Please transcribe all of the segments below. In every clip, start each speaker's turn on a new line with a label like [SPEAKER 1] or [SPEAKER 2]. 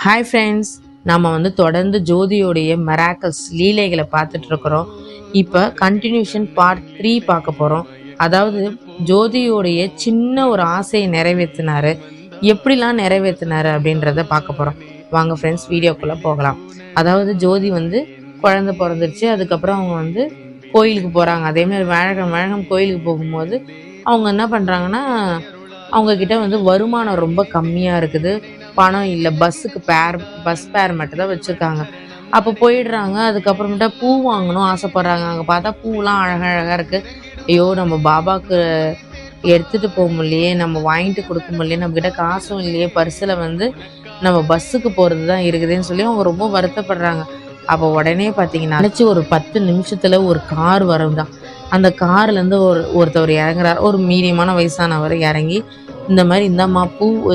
[SPEAKER 1] Hi friends, நம்ம தொடர்ந்து ஜோதியோடைய மெராக்கல்ஸ் லீலைகளை பார்த்துட்டு இருக்கிறோம். இப்போ கண்டினியூஷன் பார்ட் 3 பார்க்க போகிறோம். அதாவது ஜோதியோடைய சின்ன ஒரு ஆசையை நிறைவேற்றினாரு, எப்படிலாம் நிறைவேற்றினாரு அப்படின்றத பார்க்க போகிறோம். வாங்க ஃப்ரெண்ட்ஸ், வீடியோக்குள்ளே போகலாம். அதாவது ஜோதி குழந்தை பிறந்துருச்சு. அதுக்கப்புறம் அவங்க கோயிலுக்கு போகிறாங்க. அதேமாதிரி வேழகம் கோயிலுக்கு போகும்போது அவங்க என்ன பண்ணுறாங்கன்னா, அவங்கக்கிட்ட வருமானம் ரொம்ப கம்மியாக இருக்குது, பணம் இல்லை, பஸ் பேர் மட்டும் தான் வச்சுருக்காங்க. அப்போ போயிடுறாங்க. அதுக்கப்புறமேட்டா பூ வாங்கணும் ஆசைப்பட்றாங்க. அங்கே பார்த்தா பூவெலாம் அழகாக இருக்குது. ஐயோ, நம்ம பாபாவுக்கு எடுத்துகிட்டு போக முடியலையே, நம்ம வாங்கிட்டு கொடுக்க முடியலையே, நம்மக்கிட்ட காசும் இல்லையே, பர்ஸில் நம்ம பஸ்ஸுக்கு போகிறது தான் இருக்குதுன்னு சொல்லி அவங்க ரொம்ப வருத்தப்படுறாங்க. அப்போ உடனே பார்த்தீங்கன்னா நினச்சி ஒரு 10 நிமிஷத்தில் ஒரு கார் வரும் தான். அந்த கார்லேருந்து ஒருத்தவர் இறங்குறார். ஒரு மீடியமான வயசானவர் இறங்கி, இந்த மாதிரி இந்தம்மா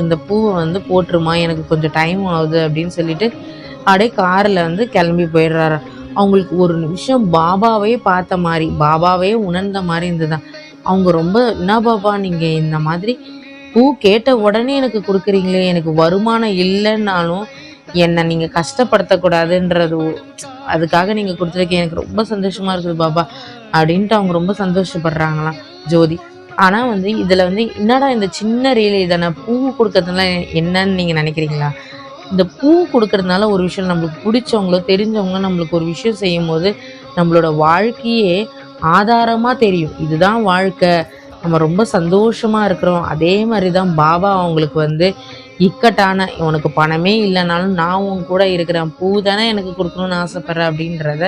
[SPEAKER 1] இந்த பூவை போட்டுருமா, எனக்கு கொஞ்சம் டைம் ஆகுது அப்படின்னு சொல்லிட்டு அப்படியே காரில் கிளம்பி போயிடுறாரு. அவங்களுக்கு ஒரு நிமிஷம் பாபாவே பார்த்த மாதிரி, பாபாவே உணர்ந்த மாதிரி இருந்துதான். அவங்க ரொம்ப, என்ன பாபா நீங்கள் இந்த மாதிரி பூ கேட்ட உடனே எனக்கு கொடுக்குறீங்களே, எனக்கு வருமானம் இல்லைன்னாலும் என்னை நீங்கள் கஷ்டப்படுத்தக்கூடாதுன்றது, அதுக்காக நீங்கள் கொடுத்துருக்கீங்க, எனக்கு ரொம்ப சந்தோஷமாக இருக்குது பாபா அப்படின்ட்டு அவங்க ரொம்ப சந்தோஷப்படுறாங்களாம் ஜோதி. ஆனால் இதில் என்னடா இந்த சின்ன ரீல் தானே, பூ கொடுக்கறதுனால என்னன்னு நீங்கள் நினைக்கிறீங்களா? இந்த பூ கொடுக்கறதுனால ஒரு விஷயம், நம்மளுக்கு பிடிச்சவங்களோ தெரிஞ்சவங்களோ நம்மளுக்கு ஒரு விஷயம் செய்யும் போது நம்மளோட வாழ்க்கையே ஆதாரமாக தெரியும். இதுதான் வாழ்க்கை, நம்ம ரொம்ப சந்தோஷமாக இருக்கிறோம். அதே மாதிரி தான் பாபா அவங்களுக்கு இக்கட்டான, உனக்கு பணமே இல்லைனாலும் நான் உன் கூட இருக்கிறேன், பூ தானே எனக்கு கொடுக்கணும்னு ஆசைப்பட்றேன் அப்படின்றத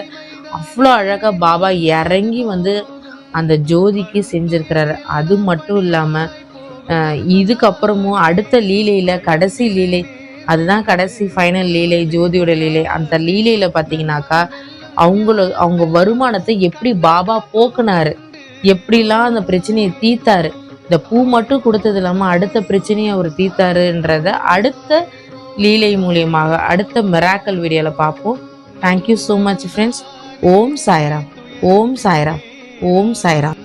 [SPEAKER 1] அவ்வளோ அழகாக பாபா இறங்கி அந்த ஜோதிக்கு செஞ்சுருக்கிறாரு. அது மட்டும் இல்லாமல் இதுக்கப்புறமும் அடுத்த லீலையில், கடைசி லீலை, அதுதான் கடைசி ஃபைனல் லீலை, ஜோதியோட லீலை. அந்த லீலையில் பார்த்தீங்கன்னாக்கா அவங்க வருமானத்தை எப்படி பாபா போக்குனாரு, எப்படிலாம் அந்த பிரச்சனையை தீர்த்தாரு. இந்த பூ மட்டும் கொடுத்தது இல்லாமல் அடுத்த பிரச்சனையை அவர் தீர்த்தாருன்றத அடுத்த லீலை மூலியமாக அடுத்த மிராக்கல் வீடியோவில் பார்ப்போம். Thank you so much friends. Om Sairam, Om Sairam, Om Sairam.